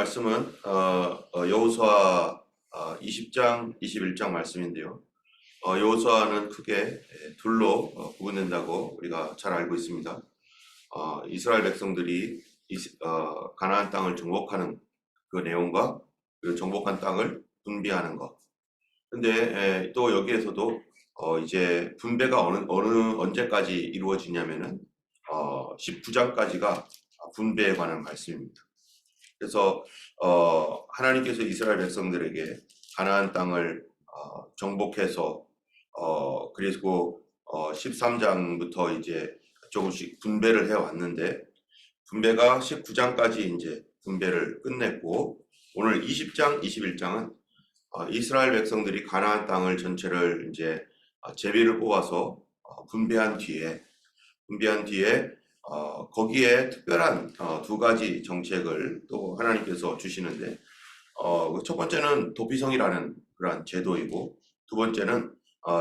말씀은 여호수아 20장, 21장 말씀인데요. 여호수아는 크게 둘로 구분된다고 우리가 잘 알고 있습니다. 이스라엘 백성들이 가나안 땅을 정복하는 그 내용과 그 정복한 땅을 분배하는 것. 근데 또 여기에서도 이제 분배가 언제까지 이루어지냐면은 19장까지가 분배에 관한 말씀입니다. 그래서 하나님께서 이스라엘 백성들에게 가나안 땅을 정복해서 그리고 13장부터 이제 조금씩 분배를 해 왔는데, 분배가 19장까지 이제 분배를 끝냈고, 오늘 20장, 21장은 이스라엘 백성들이 가나안 땅을 전체를 이제 제비를 뽑아서 분배한 뒤에 거기에 특별한 두 가지 정책을 또 하나님께서 주시는데, 첫 번째는 도피성이라는 그러한 제도이고, 두 번째는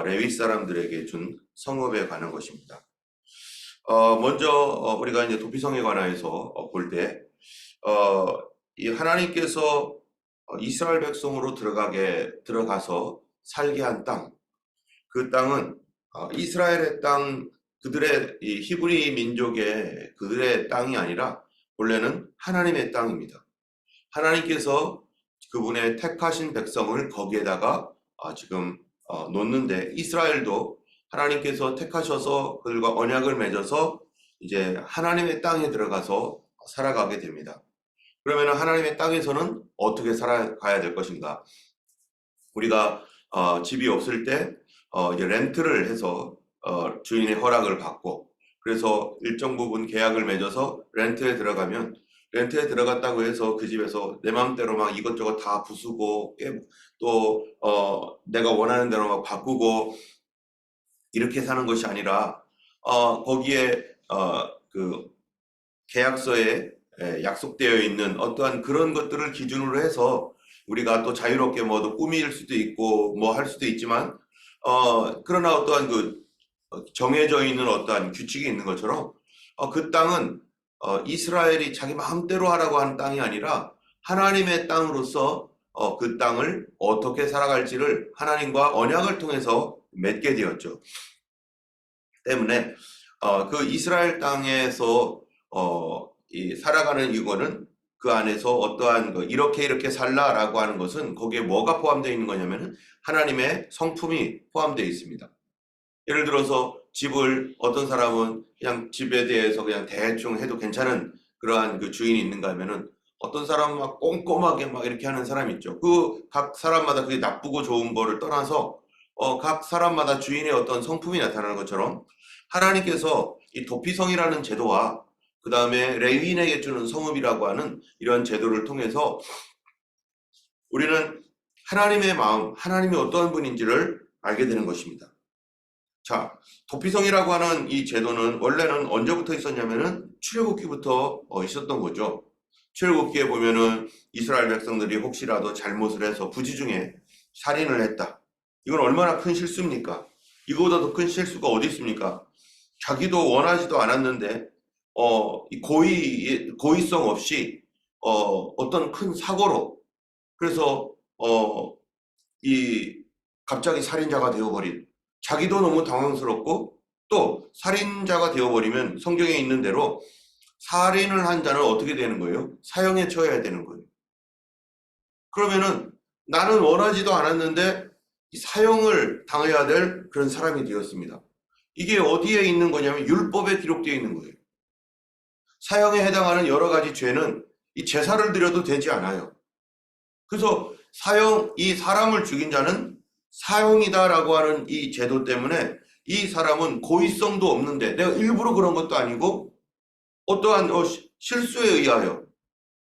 레위 사람들에게 준 성읍에 관한 것입니다. 먼저 우리가 이제 도피성에 관해서 볼 때, 이 하나님께서 이스라엘 백성으로 들어가서 살게 한 땅, 그 땅은 이스라엘의 땅, 그들의 이 히브리 민족의 그들의 땅이 아니라 원래는 하나님의 땅입니다. 하나님께서 그분의 택하신 백성을 거기에다가 지금 놓는데, 이스라엘도 하나님께서 택하셔서 그들과 언약을 맺어서 이제 하나님의 땅에 들어가서 살아가게 됩니다. 그러면 하나님의 땅에서는 어떻게 살아가야 될 것인가? 우리가 집이 없을 때 이제 렌트를 해서 주인의 허락을 받고, 그래서 일정 부분 계약을 맺어서 렌트에 들어갔다고 해서 그 집에서 내 마음대로 막 이것저것 다 부수고 또 내가 원하는 대로 막 바꾸고 이렇게 사는 것이 아니라, 거기에 그 계약서에 약속되어 있는 어떠한 그런 것들을 기준으로 해서 우리가 또 자유롭게 뭐도 꾸밀 수도 있고 뭐 할 수도 있지만, 그러나 어떠한 그 정해져 있는 어떠한 규칙이 있는 것처럼 그 땅은 이스라엘이 자기 마음대로 하라고 하는 땅이 아니라 하나님의 땅으로서 그 땅을 어떻게 살아갈지를 하나님과 언약을 통해서 맺게 되었죠. 때문에 그 이스라엘 땅에서 살아가는 이거는 그 안에서 어떠한 이렇게 살라라고 하는 것은 거기에 뭐가 포함되어 있는 거냐면은 하나님의 성품이 포함되어 있습니다. 예를 들어서 집을 어떤 사람은 그냥 집에 대해서 그냥 대충 해도 괜찮은 그러한 그 주인이 있는가 하면은, 어떤 사람은 막 꼼꼼하게 막 이렇게 하는 사람이 있죠. 그 각 사람마다 그게 나쁘고 좋은 거를 떠나서 각 사람마다 주인의 어떤 성품이 나타나는 것처럼, 하나님께서 이 도피성이라는 제도와 그 다음에 레위인에게 주는 성읍이라고 하는 이런 제도를 통해서 우리는 하나님의 마음, 하나님이 어떠한 분인지를 알게 되는 것입니다. 자, 도피성이라고 하는 이 제도는 원래는 언제부터 있었냐면은 출애굽기부터 있었던 거죠. 출애굽기에 보면은 이스라엘 백성들이 혹시라도 잘못을 해서 부지 중에 살인을 했다. 이건 얼마나 큰 실수입니까? 이거보다 더 큰 실수가 어디 있습니까? 자기도 원하지도 않았는데 이 고의성 없이 어떤 큰 사고로, 그래서 이 갑자기 살인자가 되어버린, 자기도 너무 당황스럽고, 또 살인자가 되어버리면 성경에 있는 대로 살인을 한 자는 어떻게 되는 거예요? 사형에 처해야 되는 거예요. 그러면은 나는 원하지도 않았는데 사형을 당해야 될 그런 사람이 되었습니다. 이게 어디에 있는 거냐면 율법에 기록되어 있는 거예요. 사형에 해당하는 여러 가지 죄는 이 제사를 드려도 되지 않아요. 그래서 이 사람을 죽인 자는 사형이다라고 하는 이 제도 때문에 이 사람은 고의성도 없는데, 내가 일부러 그런 것도 아니고 어떠한 실수에 의하여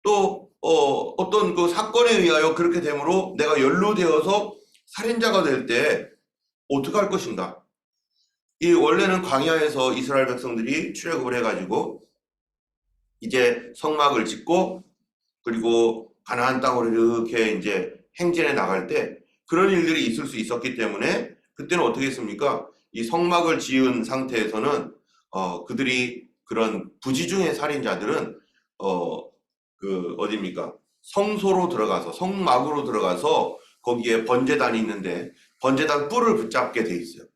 또 어떤 그 사건에 의하여 그렇게 되므로 내가 연루되어서 살인자가 될 때 어떻게 할 것인가? 이 원래는 광야에서 이스라엘 백성들이 출애굽을 해가지고 이제 성막을 짓고 그리고 가나안 땅으로 이렇게 이제 행진해 나갈 때 그런 일들이 있을 수 있었기 때문에, 그때는 어떻게 했습니까? 이 성막을 지은 상태에서는 그들이 그런 부지중의 살인자들은 어디입니까? 성소로 들어가서 성막으로 들어가서 거기에 번제단이 있는데 번제단 뿔을 붙잡게 돼 있어요.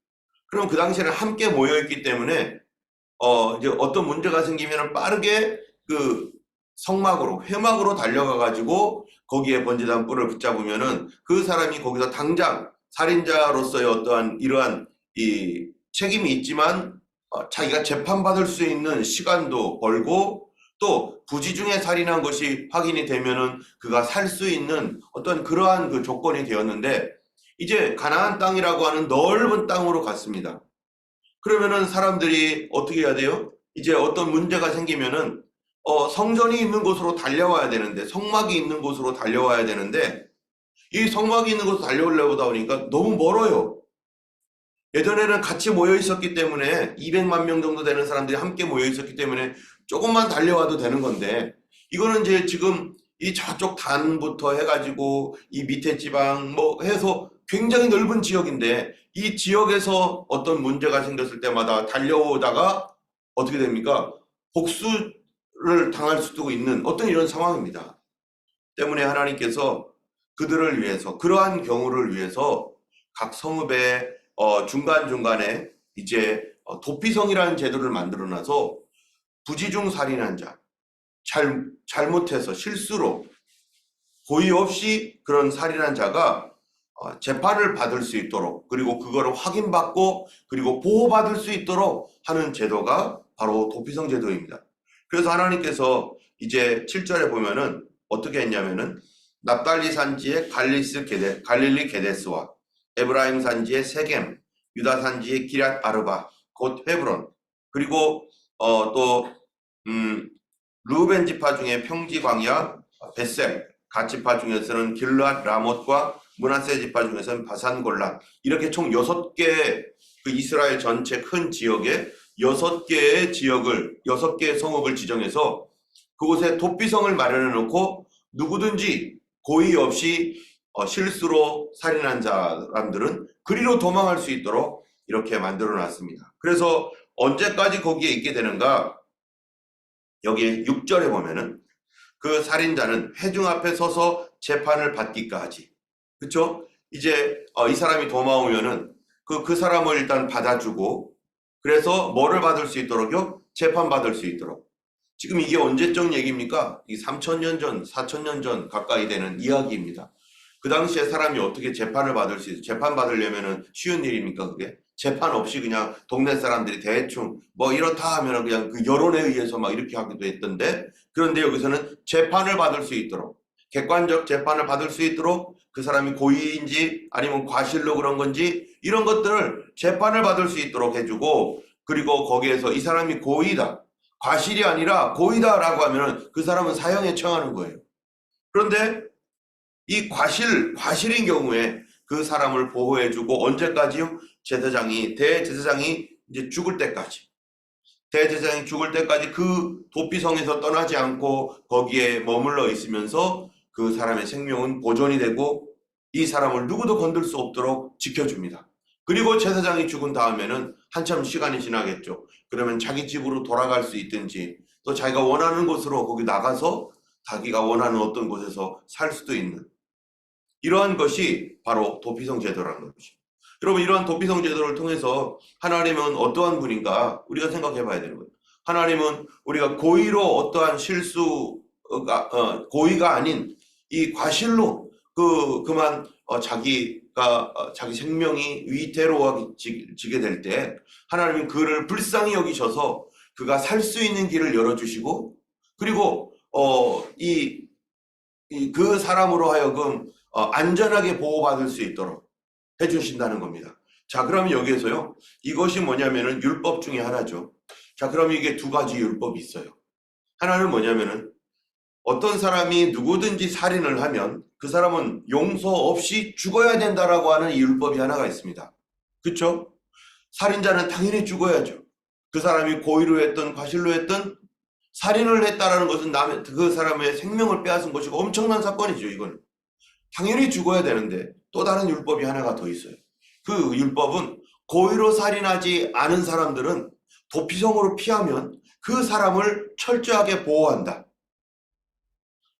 그럼 그 당시에는 함께 모여 있기 때문에 이제 어떤 문제가 생기면 빠르게 그 성막으로 회막으로 달려가 가지고 거기에 번제단 뿔을 붙잡으면은 그 사람이 거기서 당장 살인자로서의 어떠한 이러한 이 책임이 있지만 자기가 재판받을 수 있는 시간도 벌고 또 부지 중에 살인한 것이 확인이 되면은 그가 살 수 있는 어떤 그러한 그 조건이 되었는데 이제 가나안 땅이라고 하는 넓은 땅으로 갔습니다. 그러면은 사람들이 어떻게 해야 돼요? 이제 어떤 문제가 생기면은 성전이 있는 곳으로 달려와야 되는데 성막이 있는 곳으로 달려와야 되는데 이 성막이 있는 곳으로 달려오려다 보니까 너무 멀어요. 예전에는 같이 모여 있었기 때문에 200만 명 정도 되는 사람들이 함께 모여 있었기 때문에 조금만 달려와도 되는 건데 이거는 이제 지금 이 저쪽 단부터 해가지고 이 밑에 지방 뭐 해서 굉장히 넓은 지역인데 이 지역에서 어떤 문제가 생겼을 때마다 달려오다가 어떻게 됩니까? 복수를 당할 수도 있는 어떤 이런 상황입니다. 때문에 하나님께서 그들을 위해서 그러한 경우를 위해서 각 성읍의 중간중간에 이제 도피성이라는 제도를 만들어놔서 부지중 살인한 자, 잘못해서 실수로 고의 없이 그런 살인한 자가 재판을 받을 수 있도록 그리고 그거를 확인받고 그리고 보호받을 수 있도록 하는 제도가 바로 도피성 제도입니다. 그래서 하나님께서 이제 7절에 보면은 어떻게 했냐면은 납달리 산지의 갈릴리 게데스와 에브라임 산지의 세겜, 유다 산지의 기럇 아르바, 곧 헤브론, 그리고 또 루벤 지파 중에 평지 광야 벳셀, 갓 지파 중에서는 길르앗 라못과 므낫세 지파 중에서는 바산 골란, 이렇게 총 6개 그 이스라엘 전체 큰 지역에 6개의 지역을 6개의 성읍을 지정해서 그곳에 도피성을 마련해 놓고 누구든지 고의 없이 실수로 살인한 사람들은 그리로 도망할 수 있도록 이렇게 만들어 놨습니다. 그래서 언제까지 거기에 있게 되는가? 여기 6절에 보면은 그 살인자는 회중 앞에 서서 재판을 받기까지, 그렇죠? 이제 이 사람이 도망오면은 그 사람을 일단 받아주고 그래서 뭐를 받을 수 있도록요? 재판 받을 수 있도록. 지금 이게 언제적 얘기입니까? 이 3,000년 전, 4,000년 전 가까이 되는 이야기입니다. 그 당시에 사람이 어떻게 재판을 받을 수 있어요? 재판 받으려면은 쉬운 일입니까, 그게? 재판 없이 그냥 동네 사람들이 대충 뭐 이렇다 하면은 그냥 그 여론에 의해서 막 이렇게 하기도 했던데, 그런데 여기서는 재판을 받을 수 있도록, 객관적 재판을 받을 수 있도록 그 사람이 고의인지 아니면 과실로 그런 건지 이런 것들을 재판을 받을 수 있도록 해주고, 그리고 거기에서 이 사람이 고의다, 과실이 아니라 고의다라고 하면은 그 사람은 사형에 처하는 거예요. 그런데 이 과실인 경우에 그 사람을 보호해주고 언제까지요? 대제사장이 이제 죽을 때까지. 대제사장이 죽을 때까지 그 도피성에서 떠나지 않고 거기에 머물러 있으면서 그 사람의 생명은 보존이 되고 이 사람을 누구도 건들 수 없도록 지켜줍니다. 그리고 제사장이 죽은 다음에는 한참 시간이 지나겠죠. 그러면 자기 집으로 돌아갈 수 있든지 또 자기가 원하는 곳으로 거기 나가서 자기가 원하는 어떤 곳에서 살 수도 있는 이러한 것이 바로 도피성 제도라는 것이죠. 여러분, 이러한 도피성 제도를 통해서 하나님은 어떠한 분인가 우리가 생각해 봐야 되는 거예요. 하나님은 우리가 고의로 어떠한 실수가 고의가 아닌 이 과실로 그만 자기가 자기 생명이 위태로워지게 될 때 하나님은 그를 불쌍히 여기셔서 그가 살 수 있는 길을 열어주시고 그리고 그 사람으로 하여금 안전하게 보호받을 수 있도록 해주신다는 겁니다. 자, 그러면 여기에서요, 이것이 뭐냐면은 율법 중에 하나죠. 자, 그럼 이게 두 가지 율법이 있어요. 하나는 뭐냐면은 어떤 사람이 누구든지 살인을 하면 그 사람은 용서 없이 죽어야 된다라고 하는 이 율법이 하나가 있습니다. 그렇죠? 살인자는 당연히 죽어야죠. 그 사람이 고의로 했든 과실로 했든 살인을 했다라는 것은 그 사람의 생명을 빼앗은 것이고 엄청난 사건이죠. 이건 당연히 죽어야 되는데 또 다른 율법이 하나가 더 있어요. 그 율법은 고의로 살인하지 않은 사람들은 도피성으로 피하면 그 사람을 철저하게 보호한다.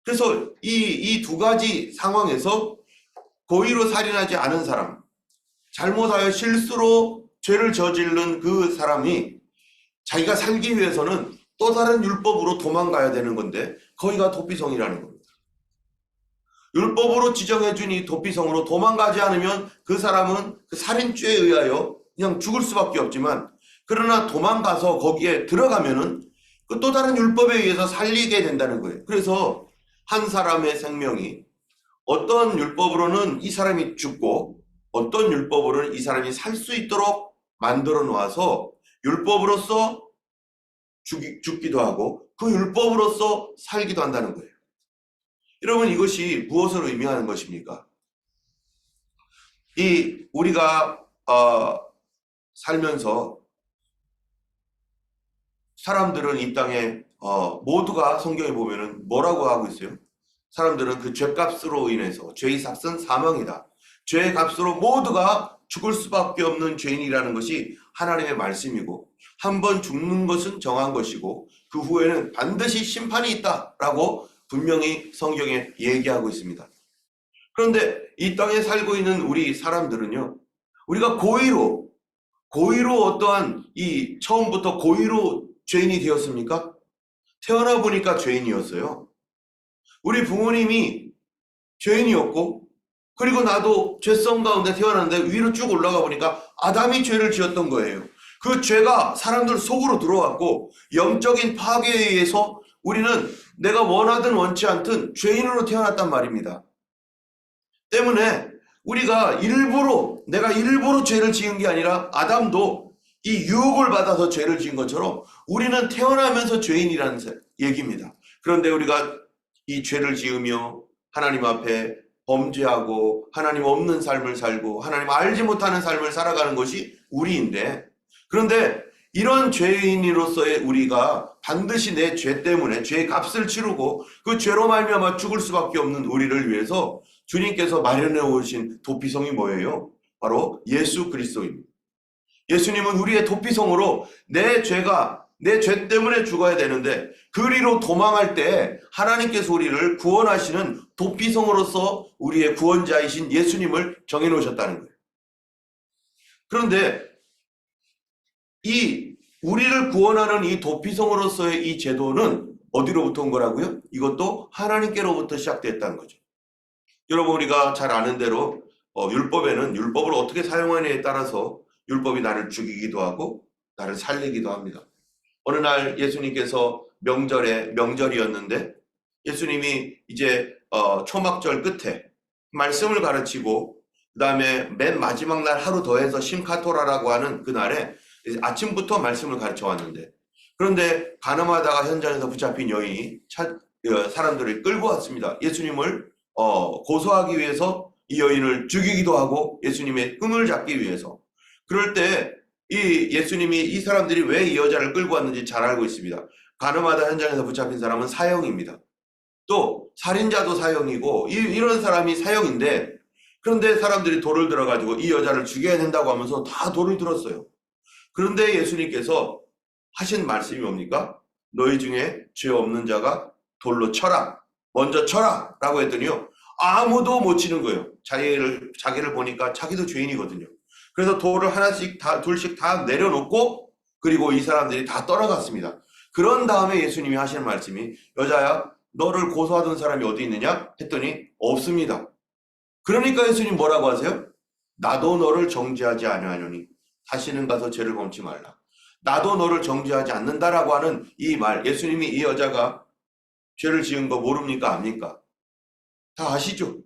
그래서 이 두 가지 상황에서 고의로 살인하지 않은 사람, 잘못하여 실수로 죄를 저지른 그 사람이 자기가 살기 위해서는 또 다른 율법으로 도망가야 되는 건데 거기가 도피성이라는 겁니다. 율법으로 지정해준 이 도피성으로 도망가지 않으면 그 사람은 그 살인죄에 의하여 그냥 죽을 수밖에 없지만, 그러나 도망가서 거기에 들어가면은 그 또 다른 율법에 의해서 살리게 된다는 거예요. 그래서 한 사람의 생명이 어떤 율법으로는 이 사람이 죽고 어떤 율법으로는 이 사람이 살 수 있도록 만들어 놓아서 율법으로서 죽기도 하고 그 율법으로서 살기도 한다는 거예요. 여러분, 이것이 무엇을 의미하는 것입니까? 우리가 살면서 사람들은 이 땅에 모두가 성경에 보면은 뭐라고 하고 있어요? 사람들은 그 죄값으로 인해서, 죄의 삭은 사망이다, 죄의 값으로 모두가 죽을 수밖에 없는 죄인이라는 것이 하나님의 말씀이고, 한 번 죽는 것은 정한 것이고 그 후에는 반드시 심판이 있다라고 분명히 성경에 얘기하고 있습니다. 그런데 이 땅에 살고 있는 우리 사람들은요, 우리가 고의로 어떠한 처음부터 고의로 죄인이 되었습니까? 태어나 보니까 죄인이었어요. 우리 부모님이 죄인이었고, 그리고 나도 죄성 가운데 태어났는데 위로 쭉 올라가 보니까 아담이 죄를 지었던 거예요. 그 죄가 사람들 속으로 들어왔고, 영적인 파괴에 의해서 우리는 내가 원하든 원치 않든 죄인으로 태어났단 말입니다. 때문에 내가 일부러 죄를 지은 게 아니라 아담도 이 유혹을 받아서 죄를 지은 것처럼 우리는 태어나면서 죄인이라는 얘기입니다. 그런데 우리가 이 죄를 지으며 하나님 앞에 범죄하고 하나님 없는 삶을 살고 하나님 알지 못하는 삶을 살아가는 것이 우리인데, 그런데 이런 죄인으로서의 우리가 반드시 내 죄 때문에 죄의 값을 치르고 그 죄로 말미암아 죽을 수밖에 없는 우리를 위해서 주님께서 마련해 오신 도피성이 뭐예요? 바로 예수 그리스도입니다. 예수님은 우리의 도피성으로 내 죄 때문에 죽어야 되는데 그리로 도망할 때 하나님께서 우리를 구원하시는 도피성으로서 우리의 구원자이신 예수님을 정해놓으셨다는 거예요. 그런데 우리를 구원하는 이 도피성으로서의 이 제도는 어디로부터 온 거라고요? 이것도 하나님께로부터 시작됐다는 거죠. 여러분, 우리가 잘 아는 대로 율법에는 율법을 어떻게 사용하느냐에 따라서 율법이 나를 죽이기도 하고 나를 살리기도 합니다. 어느 날 예수님께서 명절이었는데 예수님이 이제 초막절 끝에 말씀을 가르치고, 그 다음에 맨 마지막 날 하루 더해서 심카토라라고 하는 그날에 아침부터 말씀을 가르쳐 왔는데, 그런데 가늠하다가 현장에서 붙잡힌 여인이 사람들을 끌고 왔습니다. 예수님을 고소하기 위해서 이 여인을 죽이기도 하고 예수님의 끈을 잡기 위해서. 그럴 때 예수님이 이 사람들이 왜 이 여자를 끌고 왔는지 잘 알고 있습니다. 가늠하다 현장에서 붙잡힌 사람은 사형입니다. 또 살인자도 사형이고 이런 사람이 사형인데, 그런데 사람들이 돌을 들어가지고 이 여자를 죽여야 된다고 하면서 다 돌을 들었어요. 그런데 예수님께서 하신 말씀이 뭡니까? 너희 중에 죄 없는 자가 돌로 쳐라, 먼저 쳐라 라고 했더니요, 아무도 못 치는 거예요. 자기를 보니까 자기도 죄인이거든요. 그래서 돌을 둘씩 다 내려놓고, 그리고 이 사람들이 다 떠나갔습니다. 그런 다음에 예수님이 하시는 말씀이, 여자야, 너를 고소하던 사람이 어디 있느냐? 했더니 없습니다. 그러니까 예수님 뭐라고 하세요? 나도 너를 정죄하지 아니하노니 다시는 가서 죄를 범치 말라. 나도 너를 정죄하지 않는다라고 하는 이 말, 예수님이 이 여자가 죄를 지은 거 모릅니까? 압니까? 다 아시죠?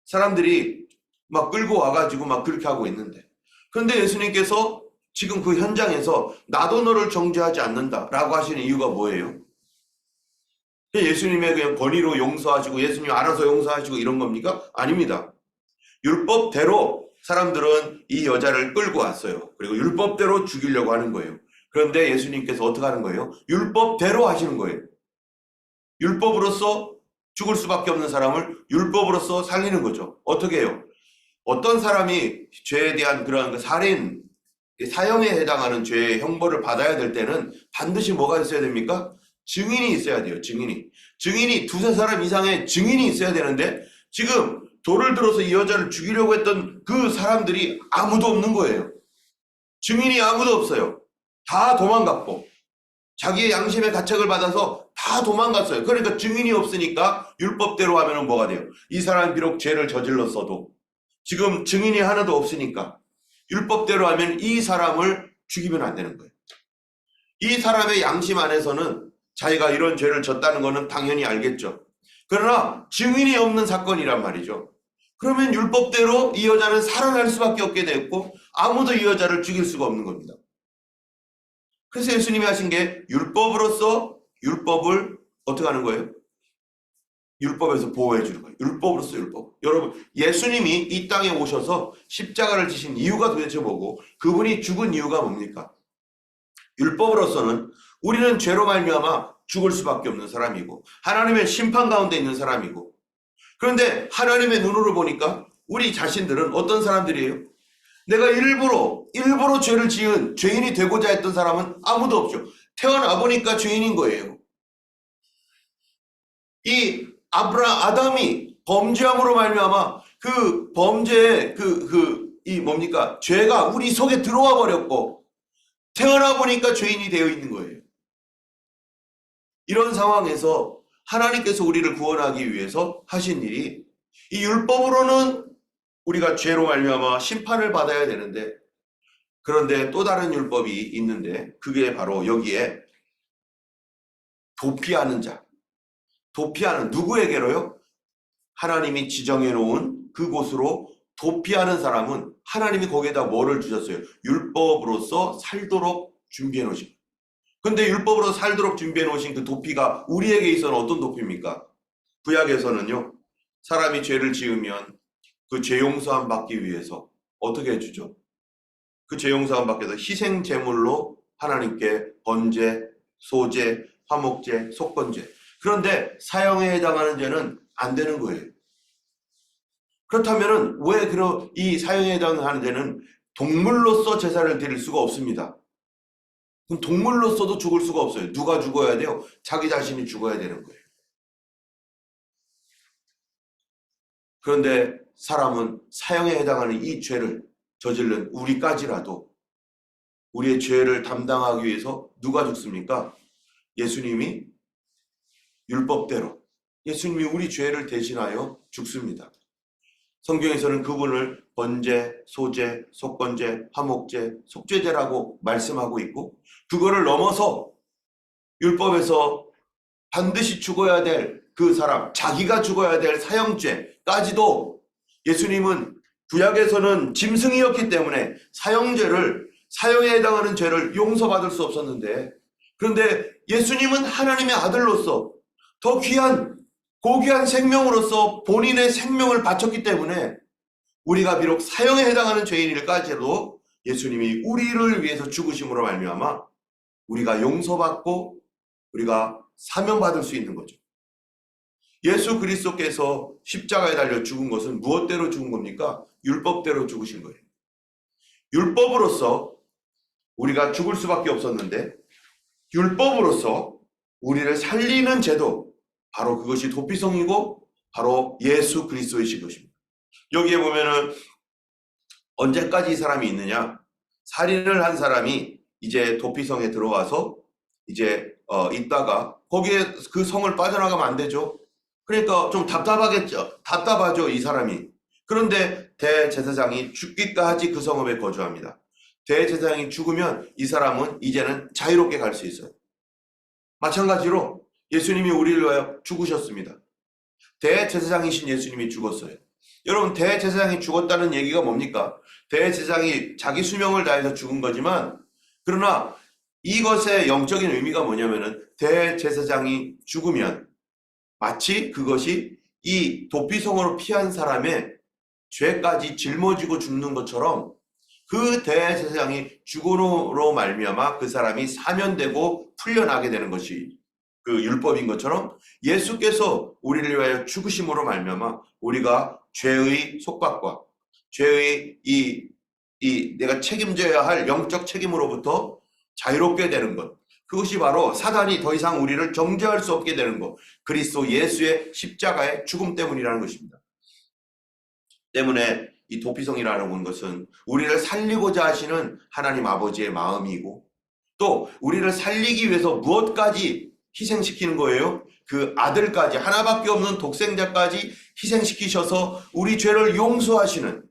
사람들이 막 끌고 와가지고 막 그렇게 하고 있는데, 그런데 예수님께서 지금 그 현장에서 나도 너를 정죄하지 않는다라고 하시는 이유가 뭐예요? 예수님의 그냥 권위로 용서하시고 예수님 알아서 용서하시고 이런 겁니까? 아닙니다. 율법대로 사람들은 이 여자를 끌고 왔어요. 그리고 율법대로 죽이려고 하는 거예요. 그런데 예수님께서 어떻게 하는 거예요? 율법대로 하시는 거예요. 율법으로서 죽을 수밖에 없는 사람을 율법으로서 살리는 거죠. 어떻게 해요? 어떤 사람이 죄에 대한 그런 살인, 사형에 해당하는 죄의 형벌을 받아야 될 때는 반드시 뭐가 있어야 됩니까? 증인이 있어야 돼요. 증인이 두세 사람 이상의 증인이 있어야 되는데 지금 돌을 들어서 이 여자를 죽이려고 했던 그 사람들이 아무도 없는 거예요. 증인이 아무도 없어요. 다 도망갔고 자기의 양심의 가책을 받아서 다 도망갔어요. 그러니까 증인이 없으니까 율법대로 하면 뭐가 돼요? 이 사람이 비록 죄를 저질렀어도 지금 증인이 하나도 없으니까 율법대로 하면 이 사람을 죽이면 안 되는 거예요. 이 사람의 양심 안에서는 자기가 이런 죄를 졌다는 거는 당연히 알겠죠. 그러나 증인이 없는 사건이란 말이죠. 그러면 율법대로 이 여자는 살아날 수밖에 없게 됐고 아무도 이 여자를 죽일 수가 없는 겁니다. 그래서 예수님이 하신 게 율법으로서 율법을 어떻게 하는 거예요? 율법에서 보호해 주는 거예요. 율법으로서 율법. 여러분, 예수님이 이 땅에 오셔서 십자가를 지신 이유가 도대체 뭐고 그분이 죽은 이유가 뭡니까? 율법으로서는 우리는 죄로 말미암아 죽을 수밖에 없는 사람이고 하나님의 심판 가운데 있는 사람이고 그런데 하나님의 눈으로 보니까 우리 자신들은 어떤 사람들이에요? 내가 일부러 죄를 지은 죄인이 되고자 했던 사람은 아무도 없죠. 태어나 보니까 죄인인 거예요. 이 아담이 범죄함으로 말미암아 그 범죄의 이 뭡니까? 죄가 우리 속에 들어와 버렸고 태어나 보니까 죄인이 되어 있는 거예요. 이런 상황에서 하나님께서 우리를 구원하기 위해서 하신 일이 이 율법으로는 우리가 죄로 말미암아 심판을 받아야 되는데 그런데 또 다른 율법이 있는데 그게 바로 여기에 도피하는 자. 도피하는 누구에게로요? 하나님이 지정해 놓은 그곳으로 도피하는 사람은 하나님이 거기에다 뭐를 주셨어요? 율법으로서 살도록 준비해 놓으신 거예요. 근데 율법으로 살도록 준비해 놓으신 그 도피가 우리에게 있어서는 어떤 도피입니까? 구약에서는요. 사람이 죄를 지으면 그 죄 용서함 받기 위해서 어떻게 해주죠? 그 죄 용서함 받기 위해서 희생 제물로 하나님께 번제, 소제, 화목제, 속건제. 그런데 사형에 해당하는 죄는 안 되는 거예요. 그렇다면은 왜 이 사형에 해당하는 죄는 동물로서 제사를 드릴 수가 없습니다. 그럼 동물로서도 죽을 수가 없어요. 누가 죽어야 돼요? 자기 자신이 죽어야 되는 거예요. 그런데 사람은 사형에 해당하는 이 죄를 저지른 우리까지라도 우리의 죄를 담당하기 위해서 누가 죽습니까? 예수님이 율법대로 예수님이 우리 죄를 대신하여 죽습니다. 성경에서는 그분을 번제, 소제, 속건제, 화목제, 속죄제라고 말씀하고 있고 그거를 넘어서 율법에서 반드시 죽어야 될 그 사람, 자기가 죽어야 될 사형죄까지도 예수님은 구약에서는 짐승이었기 때문에 사형에 해당하는 죄를 용서받을 수 없었는데 그런데 예수님은 하나님의 아들로서 더 고귀한 생명으로서 본인의 생명을 바쳤기 때문에 우리가 비록 사형에 해당하는 죄인일까지도 예수님이 우리를 위해서 죽으심으로 말미암아 우리가 용서받고 우리가 사명받을 수 있는 거죠. 예수 그리스도께서 십자가에 달려 죽은 것은 무엇대로 죽은 겁니까? 율법대로 죽으신 거예요. 율법으로서 우리가 죽을 수밖에 없었는데 율법으로서 우리를 살리는 제도 바로 그것이 도피성이고 바로 예수 그리스도이신 것입니다. 여기에 보면은 언제까지 이 사람이 있느냐? 살인을 한 사람이 이제 도피성에 들어와서 이제 있다가 거기에 그 성을 빠져나가면 안 되죠. 그러니까 좀 답답하죠, 이 사람이. 그런데 대제사장이 죽기까지 그 성읍에 거주합니다. 대제사장이 죽으면 이 사람은 이제는 자유롭게 갈 수 있어요. 마찬가지로 예수님이 우리를 위하여 죽으셨습니다. 대제사장이신 예수님이 죽었어요. 여러분, 대제사장이 죽었다는 얘기가 뭡니까? 대제사장이 자기 수명을 다해서 죽은 거지만 그러나 이것의 영적인 의미가 뭐냐면은 대제사장이 죽으면 마치 그것이 이 도피성으로 피한 사람의 죄까지 짊어지고 죽는 것처럼 그 대제사장이 죽음으로 말미암아 그 사람이 사면되고 풀려나게 되는 것이 그 율법인 것처럼 예수께서 우리를 위하여 죽으심으로 말미암아 우리가 죄의 속박과 죄의 이 내가 책임져야 할 영적 책임으로부터 자유롭게 되는 것, 그것이 바로 사단이 더 이상 우리를 정죄할 수 없게 되는 것, 그리스도 예수의 십자가의 죽음 때문이라는 것입니다. 때문에 이 도피성이라는 것은 우리를 살리고자 하시는 하나님 아버지의 마음이고, 또 우리를 살리기 위해서 무엇까지 희생시키는 거예요? 그 아들까지, 하나밖에 없는 독생자까지 희생시키셔서 우리 죄를 용서하시는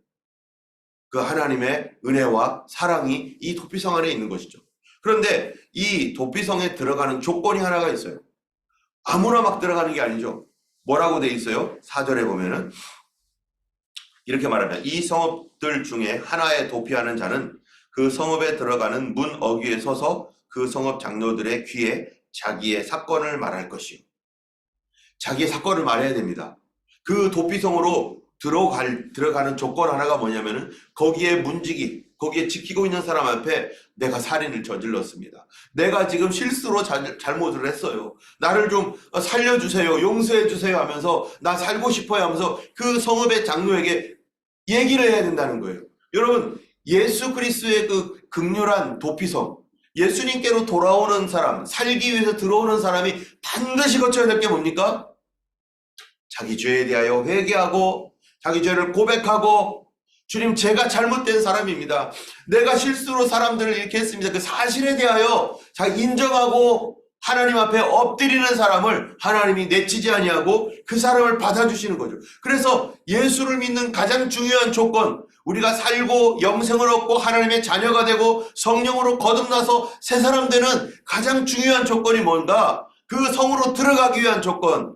그 하나님의 은혜와 사랑이 이 도피성 안에 있는 것이죠. 그런데 이 도피성에 들어가는 조건이 하나가 있어요. 아무나 막 들어가는 게 아니죠. 뭐라고 돼 있어요? 4절에 보면은 이렇게 말합니다. 이 성읍들 중에 하나에 도피하는 자는 그 성읍에 들어가는 문 어귀에 서서 그 성읍 장로들의 귀에 자기의 사건을 말할 것이요. 자기의 사건을 말해야 됩니다. 그 도피성으로 들어가는 조건 하나가 뭐냐면은 거기에 문지기, 거기에 지키고 있는 사람 앞에 내가 살인을 저질렀습니다. 내가 지금 실수로 잘못을 했어요. 나를 좀 살려주세요. 용서해주세요 하면서 나 살고 싶어요 하면서 그 성읍의 장로에게 얘기를 해야 된다는 거예요. 여러분, 예수 그리스도의 그 극렬한 도피성, 예수님께로 돌아오는 사람, 살기 위해서 들어오는 사람이 반드시 거쳐야 될 게 뭡니까? 자기 죄에 대하여 회개하고 자기 죄를 고백하고, 주님 제가 잘못된 사람입니다. 내가 실수로 사람들을 이렇게 했습니다. 그 사실에 대하여 자기 인정하고 하나님 앞에 엎드리는 사람을 하나님이 내치지 아니하고 그 사람을 받아주시는 거죠. 그래서 예수를 믿는 가장 중요한 조건, 우리가 살고 영생을 얻고 하나님의 자녀가 되고 성령으로 거듭나서 새 사람 되는 가장 중요한 조건이 뭔가? 그 성으로 들어가기 위한 조건,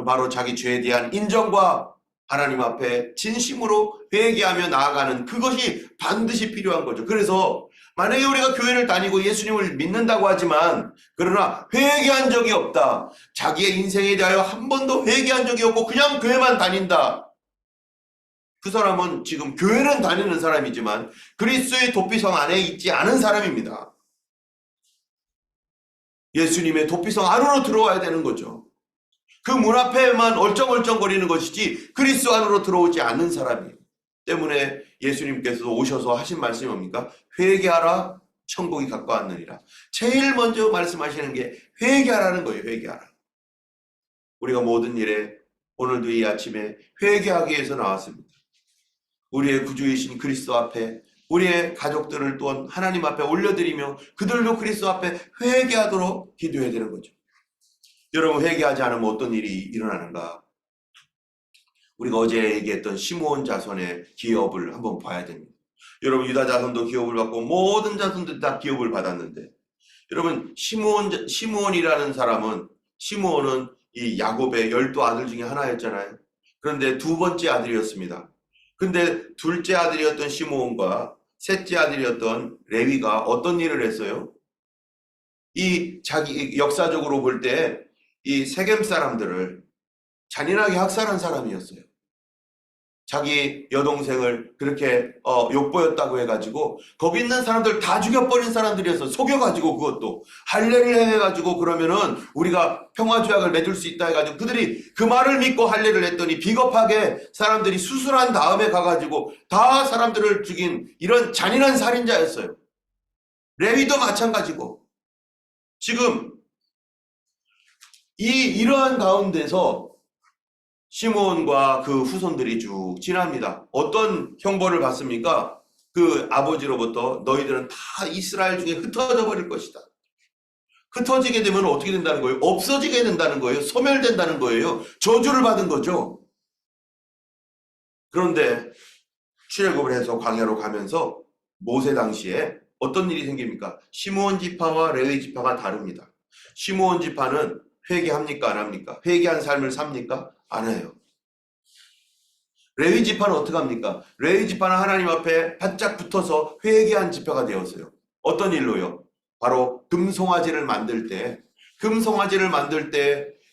바로 자기 죄에 대한 인정과 하나님 앞에 진심으로 회개하며 나아가는 그것이 반드시 필요한 거죠. 그래서 만약에 우리가 교회를 다니고 예수님을 믿는다고 하지만 그러나 회개한 적이 없다, 자기의 인생에 대하여 한 번도 회개한 적이 없고 그냥 교회만 다닌다, 그 사람은 지금 교회는 다니는 사람이지만 그리스도의 도피성 안에 있지 않은 사람입니다. 예수님의 도피성 안으로 들어와야 되는 거죠. 그 문 앞에만 얼쩡얼쩡거리는 것이지 그리스도 안으로 들어오지 않는 사람이에요. 때문에 예수님께서 오셔서 하신 말씀이 뭡니까? 회개하라, 천국이 가까웠느니라. 제일 먼저 말씀하시는 게 회개하라는 거예요. 회개하라. 우리가 모든 일에 오늘도 이 아침에 회개하기 위해서 나왔습니다. 우리의 구주이신 그리스도 앞에 우리의 가족들을 또한 하나님 앞에 올려드리며 그들도 그리스도 앞에 회개하도록 기도해야 되는 거죠. 여러분, 회개하지 않으면 어떤 일이 일어나는가? 우리가 어제 얘기했던 시므온 자손의 기업을 한번 봐야 됩니다. 여러분, 유다 자손도 기업을 받고 모든 자손들이 다 기업을 받았는데, 여러분, 시므온이라는 사람은, 시므온은 이 야곱의 12 아들 중에 하나였잖아요. 그런데 두 번째 아들이었습니다. 근데 둘째 아들이었던 시므온과 셋째 아들이었던 레위가 어떤 일을 했어요? 이 자기 역사적으로 볼 때 이 세겜 사람들을 잔인하게 학살한 사람이었어요. 자기 여동생을 그렇게 욕보였다고 해가지고 거기 있는 사람들 다 죽여버린 사람들이었어. 속여가지고 그것도 할례를 해가지고 그러면은 우리가 평화조약을 맺을 수 있다 해가지고 그들이 그 말을 믿고 할례를 했더니 비겁하게 사람들이 수술한 다음에 가가지고 다 사람들을 죽인 이런 잔인한 살인자였어요. 레위도 마찬가지고. 지금 이러한 가운데서 시므온과 그 후손들이 쭉 지납니다. 어떤 형벌을 받습니까? 그 아버지로부터 너희들은 다 이스라엘 중에 흩어져 버릴 것이다. 흩어지게 되면 어떻게 된다는 거예요? 없어지게 된다는 거예요. 소멸된다는 거예요. 저주를 받은 거죠. 그런데 출애굽을 해서 광야로 가면서 모세 당시에 어떤 일이 생깁니까? 시므온 지파와 레위 지파가 다릅니다. 시므온 지파는 회개합니까? 안 합니까? 회개한 삶을 삽니까? 안 해요. 레위 지파는 어떻게 합니까? 레위 지파는 하나님 앞에 바짝 붙어서 회개한 지파가 되었어요. 어떤 일로요? 바로 금송아지를 만들 때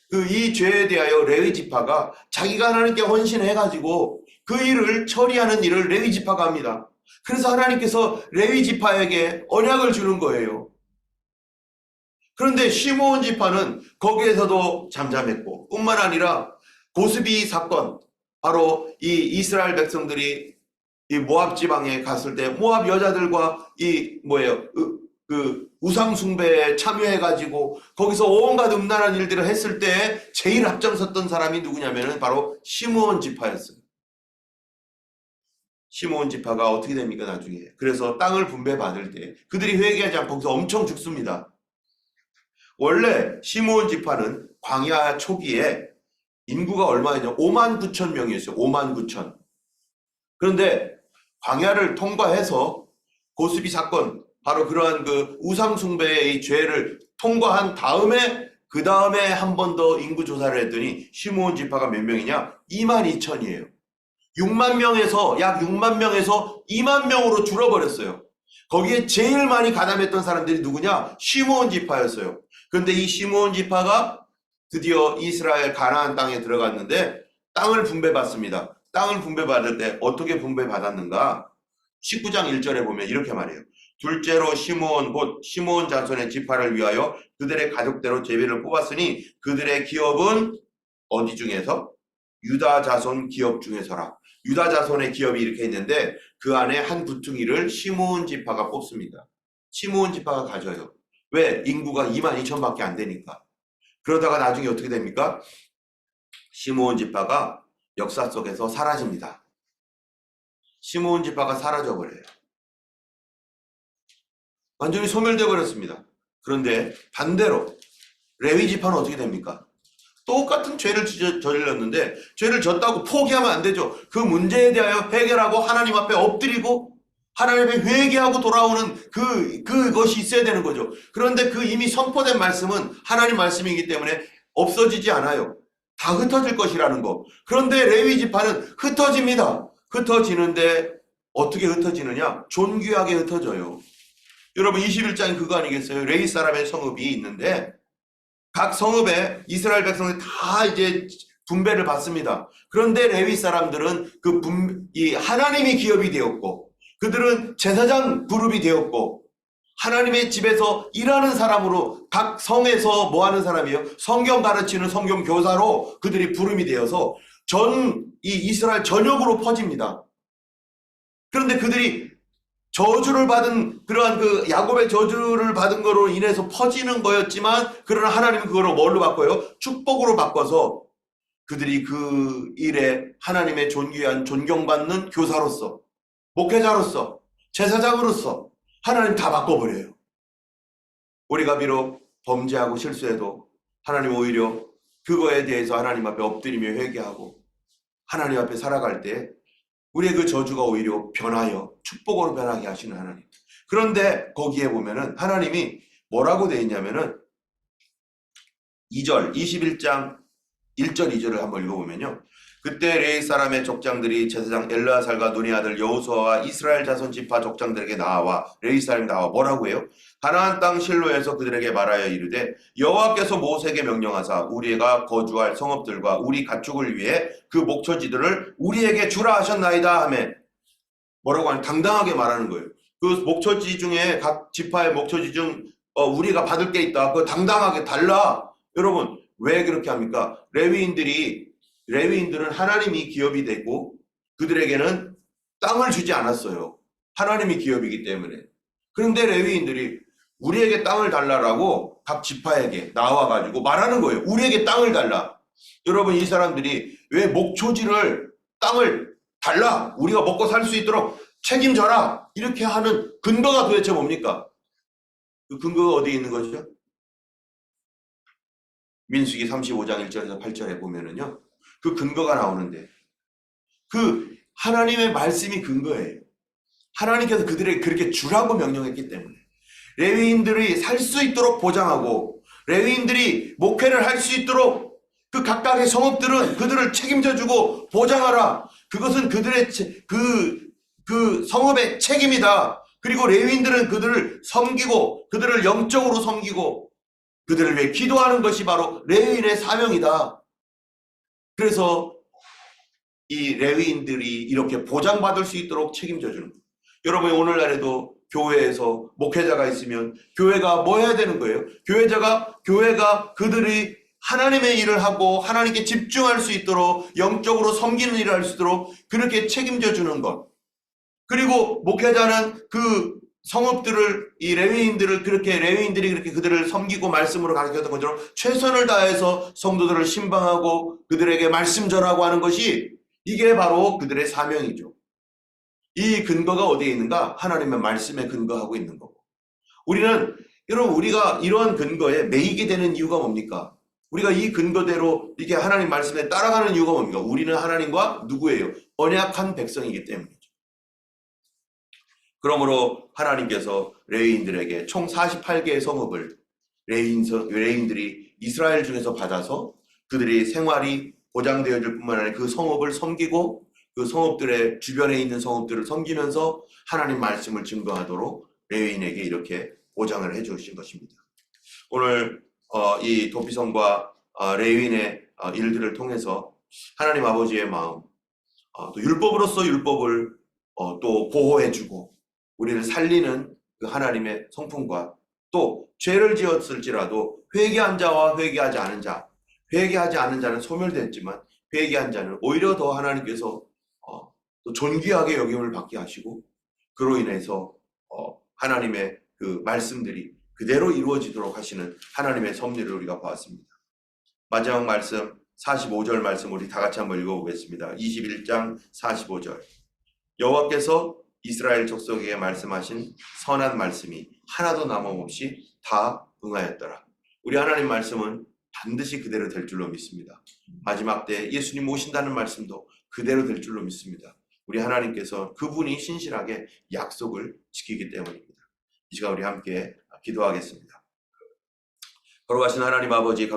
그 이 죄에 대하여 레위 지파가 자기가 하나님께 헌신해가지고 그 일을 처리하는 일을 레위 지파가 합니다. 그래서 하나님께서 레위 지파에게 언약을 주는 거예요. 그런데 시므온 지파는 거기에서도 잠잠했고, 뿐만 아니라 고스비 사건, 바로 이 이스라엘 백성들이 이 모압 지방에 갔을 때 모압 여자들과 그 우상 숭배에 참여해가지고 거기서 온갖 음란한 일들을 했을 때 제일 앞장섰던 사람이 누구냐면은 바로 시므온 지파였어요. 시므온 지파가 어떻게 됩니까 나중에? 그래서 땅을 분배받을 때 그들이 회개하지 않고 거기서 엄청 죽습니다. 원래 시므온 지파는 광야 초기에 인구가 얼마였냐? 5만 9천 명이었어요. 5만 9천. 그런데 광야를 통과해서 고스비 사건, 바로 그러한 그 우상숭배의 죄를 통과한 다음에 그 다음에 한 번 더 인구 조사를 했더니 시므온 지파가 몇 명이냐? 2만 2천이에요. 6만 명에서 약 6만 명에서 2만 명으로 줄어버렸어요. 거기에 제일 많이 가담했던 사람들이 누구냐? 시므온 지파였어요. 그런데 이 시므온 지파가 드디어 이스라엘 가나안 땅에 들어갔는데 땅을 분배받습니다. 땅을 분배받을 때 어떻게 분배받았는가? 19장 1절에 보면 이렇게 말해요. 둘째로 시므온 곧 시므온 자손의 지파를 위하여 그들의 가족대로 제비를 뽑았으니 그들의 기업은 어디 중에서? 유다 자손 기업 중에서라. 유다 자손의 기업이 이렇게 있는데 그 안에 한 구퉁이를 시므온 지파가 뽑습니다. 시므온 지파가 가져요. 왜? 인구가 2만 2천밖에 안 되니까. 그러다가 나중에 어떻게 됩니까? 시므온 지파가 역사 속에서 사라집니다. 시므온 지파가 사라져버려요. 완전히 소멸되어 버렸습니다. 그런데 반대로 레위 지파는 어떻게 됩니까? 똑같은 죄를 저질렀는데 죄를 졌다고 포기하면 안 되죠. 그 문제에 대하여 해결하고 하나님 앞에 엎드리고 하나님 앞에 회개하고 돌아오는 그것이 있어야 되는 거죠. 그런데 그 이미 선포된 말씀은 하나님 말씀이기 때문에 없어지지 않아요. 다 흩어질 것이라는 거. 그런데 레위 지파는 흩어집니다. 흩어지는데 어떻게 흩어지느냐? 존귀하게 흩어져요. 여러분 21장이 그거 아니겠어요? 레위 사람의 성읍이 있는데 각 성읍에 이스라엘 백성이 다 이제 분배를 받습니다. 그런데 레위 사람들은 이 하나님이 기업이 되었고 그들은 제사장 그룹이 되었고 하나님의 집에서 일하는 사람으로 각 성에서 뭐 하는 사람이에요? 성경 가르치는 성경 교사로 그들이 부름이 되어서 이 이스라엘 전역으로 퍼집니다. 그런데 그들이 저주를 받은 그러한 그 야곱의 저주를 받은 거로 인해서 퍼지는 거였지만 그러나 하나님은 그거를 뭘로 바꿔요? 축복으로 바꿔서 그들이 그 일에 하나님의 존귀한 존경받는 교사로서 목회자로서 제사장으로서 하나님 다 바꿔버려요. 우리가 비록 범죄하고 실수해도 하나님 오히려 그거에 대해서 하나님 앞에 엎드리며 회개하고 하나님 앞에 살아갈 때 우리의 그 저주가 오히려 변하여 축복으로 변하게 하시는 하나님. 그런데 거기에 보면은 하나님이 뭐라고 되어 있냐면은 2절, 21장 1절, 2절을 한번 읽어보면요. 그때 레위 사람의 족장들이 제사장 엘르아살과 눈의 아들 여호수아와 이스라엘 자손 지파 족장들에게 나와 레위 사람이 나와 뭐라고 해요? 가나안 땅 실로에서 그들에게 말하여 이르되 여호와께서 모세에게 명령하사 우리가 거주할 성읍들과 우리 가축을 위해 그 목초지들을 우리에게 주라 하셨나이다 하며 뭐라고 하는 당당하게 말하는 거예요. 그 목초지 중에 각 지파의 목초지 중 우리가 받을 게 있다. 그거 당당하게 달라. 여러분 왜 그렇게 합니까? 레위인들은 하나님이 기업이 되고 그들에게는 땅을 주지 않았어요. 하나님이 기업이기 때문에. 그런데 레위인들이 우리에게 땅을 달라라고 각 지파에게 나와가지고 말하는 거예요. 우리에게 땅을 달라. 여러분 이 사람들이 왜 목초지를 땅을 달라. 우리가 먹고 살 수 있도록 책임져라. 이렇게 하는 근거가 도대체 뭡니까? 그 근거가 어디에 있는 거죠? 민수기 35장 1절에서 8절에 보면은요. 그 근거가 나오는데 그 하나님의 말씀이 근거예요. 하나님께서 그들에게 그렇게 주라고 명령했기 때문에 레위인들이 살 수 있도록 보장하고 레위인들이 목회를 할 수 있도록 그 각각의 성읍들은 그들을 책임져주고 보장하라. 그것은 그들의 그 성읍의 책임이다. 그리고 레위인들은 그들을 섬기고 그들을 영적으로 섬기고 그들을 위해 기도하는 것이 바로 레위인의 사명이다. 그래서 이 레위인들이 이렇게 보장받을 수 있도록 책임져 주는 거예요. 여러분 오늘날에도 교회에서 목회자가 있으면 교회가 뭐 해야 되는 거예요? 교회가 그들이 하나님의 일을 하고 하나님께 집중할 수 있도록 영적으로 섬기는 일을 할 수 있도록 그렇게 책임져 주는 것. 그리고 목회자는 그 성읍들을, 이 레위인들을 그렇게, 레위인들이 그렇게 그들을 섬기고 말씀으로 가르쳤던 것처럼 최선을 다해서 성도들을 신방하고 그들에게 말씀 전하고 하는 것이, 이게 바로 그들의 사명이죠. 이 근거가 어디에 있는가? 하나님의 말씀에 근거하고 있는 거고. 우리는, 여러분, 우리가 이러한 근거에 매이게 되는 이유가 뭡니까? 우리가 이 근거대로 이게 하나님 말씀에 따라가는 이유가 뭡니까? 우리는 하나님과 누구예요? 언약한 백성이기 때문이죠. 그러므로 하나님께서 레위인들에게 총 48개의 성읍을 레위인들이 이스라엘 중에서 받아서 그들이 생활이 보장되어질 뿐만 아니라 그 성읍을 섬기고 그 성읍들의 주변에 있는 성읍들을 섬기면서 하나님 말씀을 증거하도록 레위인에게 이렇게 보장을 해주신 것입니다. 오늘 이 도피성과 레위인의 일들을 통해서 하나님 아버지의 마음, 또 율법으로서 율법을 또 보호해주고 우리를 살리는 그 하나님의 성품과, 또 죄를 지었을지라도 회개한 자와 회개하지 않은 자, 회개하지 않은 자는 소멸됐지만 회개한 자는 오히려 더 하나님께서 또 존귀하게 여김을 받게 하시고, 그로 인해서 하나님의 그 말씀들이 그대로 이루어지도록 하시는 하나님의 섭리를 우리가 보았습니다. 마지막 말씀 45절 말씀 우리 다 같이 한번 읽어보겠습니다. 21장 45절. 여호와께서 이스라엘 족속에게 말씀하신 선한 말씀이 하나도 남음없이 다 응하였더라. 우리 하나님 말씀은 반드시 그대로 될 줄로 믿습니다. 마지막 때 예수님 오신다는 말씀도 그대로 될 줄로 믿습니다. 우리 하나님께서 그분이 신실하게 약속을 지키기 때문입니다. 이 시간 우리 함께 기도하겠습니다. 걸어가신 하나님 아버지,